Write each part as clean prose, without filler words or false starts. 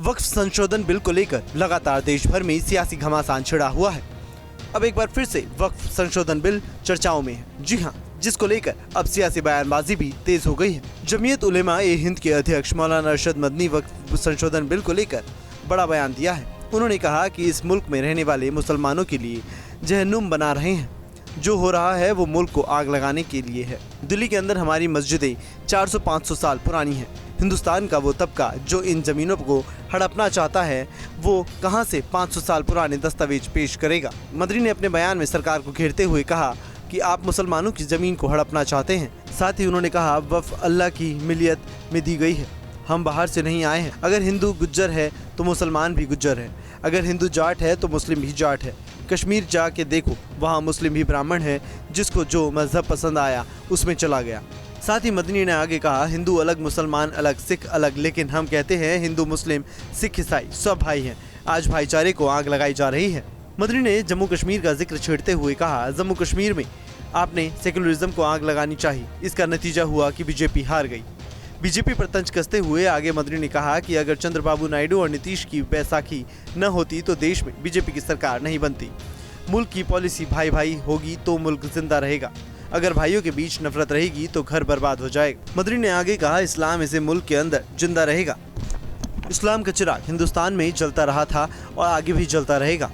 वक्फ संशोधन बिल को लेकर लगातार देश भर में सियासी घमासान छिड़ा हुआ है। अब एक बार फिर से वक्फ संशोधन बिल चर्चाओं में है। जी हाँ, जिसको लेकर अब सियासी बयानबाजी भी तेज हो गई है। जमीयत उलेमा ए हिंद के अध्यक्ष मौलाना अरशद मदनी वक्फ संशोधन बिल को लेकर बड़ा बयान दिया है। उन्होंने कहा कि इस मुल्क में रहने वाले मुसलमानों के लिए जहन्नुम बना रहे हैं। जो हो रहा है वो मुल्क को आग लगाने के लिए है। दिल्ली के अंदर हमारी मस्जिदें 400-500 साल पुरानी हैं। हिंदुस्तान का वो तबका जो इन जमीनों को हड़पना चाहता है वो कहां से 500 साल पुराने दस्तावेज पेश करेगा। मदनी ने अपने बयान में सरकार को घेरते हुए कहा कि आप मुसलमानों की जमीन को हड़पना चाहते हैं। साथ ही उन्होंने कहा वक्फ अल्लाह की मिलियत में दी गई है, हम बाहर से नहीं आए हैं। अगर हिंदू गुज्जर है तो मुसलमान भी गुज्जर है, अगर हिंदू जाट है तो मुस्लिम भी जाट है। कश्मीर जाके देखो, वहाँ मुस्लिम भी ब्राह्मण है, जिसको जो मजहब पसंद आया उसमें चला गया। साथ ही मदनी ने आगे कहा हिंदू अलग, मुसलमान अलग, सिख अलग, लेकिन हम कहते हैं हिंदू मुस्लिम सिख ईसाई सब भाई हैं। आज भाईचारे को आग लगाई जा रही है। मदनी ने जम्मू कश्मीर का जिक्र छेड़ते हुए कहा जम्मू कश्मीर में आपने सेकुलरिज्म को आग लगानी चाहिए। इसका नतीजा हुआ कि बीजेपी हार गई। बीजेपी पर तंज कसते हुए आगे मदनी ने कहा कि अगर चंद्रबाबू नायडू और नीतीश की बैसाखी न होती तो देश में बीजेपी की सरकार नहीं बनती। मुल्क की पॉलिसी भाई भाई होगी तो मुल्क जिंदा रहेगा, अगर भाइयों के बीच नफरत रहेगी तो घर बर्बाद हो जाएगा। मदनी ने आगे कहा इस्लाम इसे मुल्क के अंदर जिंदा रहेगा। इस्लाम का चिराग हिंदुस्तान में जलता रहा था और आगे भी जलता रहेगा।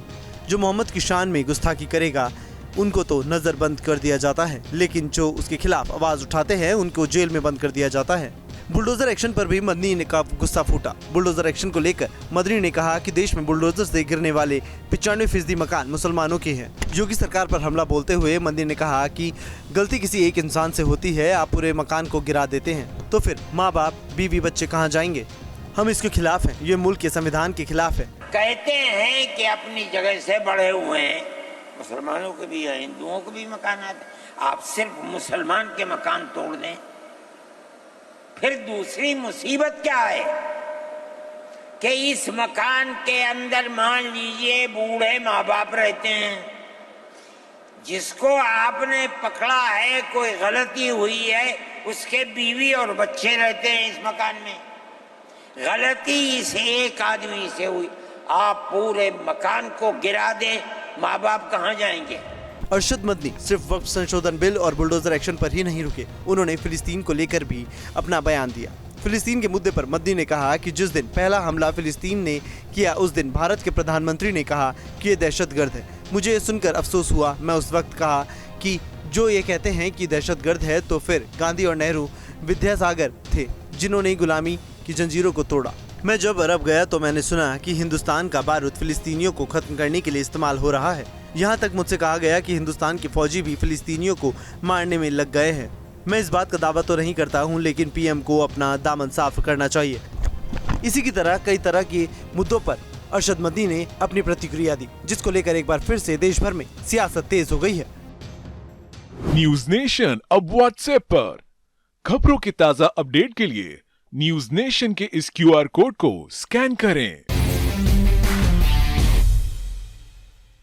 जो मोहम्मद की शान में गुस्ताखी करेगा उनको तो नजर बंद कर दिया जाता है, लेकिन जो उसके खिलाफ आवाज उठाते हैं उनको जेल में बंद कर दिया जाता है। बुलडोजर एक्शन पर भी मदनी ने का गुस्सा फूटा। बुलडोजर एक्शन को लेकर मदनी ने कहा कि देश में बुलडोजर से गिरने वाले 95% मकान मुसलमानों के हैं। योगी सरकार पर हमला बोलते हुए मदनी ने कहा कि गलती किसी एक इंसान से होती है, आप पूरे मकान को गिरा देते हैं तो फिर माँ बाप बीवी बच्चे कहाँ जाएंगे। हम इसके खिलाफ हैं, ये मुल्क के संविधान के खिलाफ है। कहते हैं कि अपनी जगह से बढ़े हुए हैं, मुसलमानों के भी है, हिंदुओं के भी मकान आते, आप सिर्फ मुसलमान के मकान तोड़ दें, फिर दूसरी मुसीबत क्या है कि इस मकान के अंदर मान लीजिए बूढ़े माँ बाप रहते हैं, जिसको आपने पकड़ा है, कोई गलती हुई है, उसके बीवी और बच्चे रहते हैं इस मकान में। गलती इस एक आदमी से हुई, आप पूरे मकान को गिरा दें, माँ बाप कहाँ जाएंगे। अरशद मदनी सिर्फ वक्फ संशोधन बिल और बुलडोजर एक्शन पर ही नहीं रुके, उन्होंने फिलिस्तीन को लेकर भी अपना बयान दिया। फिलिस्तीन के मुद्दे पर मदनी ने कहा कि जिस दिन पहला हमला फिलिस्तीन ने किया उस दिन भारत के प्रधानमंत्री ने कहा कि ये दहशतगर्द है। मुझे ये सुनकर अफसोस हुआ। मैं उस वक्त कहा कि जो ये कहते हैं कि दहशतगर्द है तो फिर गांधी और नेहरू विद्यासागर थे जिन्होंने गुलामी की जंजीरों को तोड़ा। मैं जब अरब गया तो मैंने सुना कि हिंदुस्तान का बारूद फिलिस्तीनियों को खत्म करने के लिए इस्तेमाल हो रहा है। यहाँ तक मुझसे कहा गया कि हिंदुस्तान के फौजी भी फिलिस्तीनियों को मारने में लग गए हैं। मैं इस बात का दावा तो नहीं करता हूँ, लेकिन पीएम को अपना दामन साफ करना चाहिए। इसी की तरह कई तरह के मुद्दों पर अरशद मदनी ने अपनी प्रतिक्रिया दी, जिसको लेकर एक बार फिर से देश भर में सियासत तेज हो गई है। न्यूज नेशन अब व्हाट्सएप पर खबरों के ताजा अपडेट के लिए न्यूज नेशन के इस QR कोड को स्कैन करें।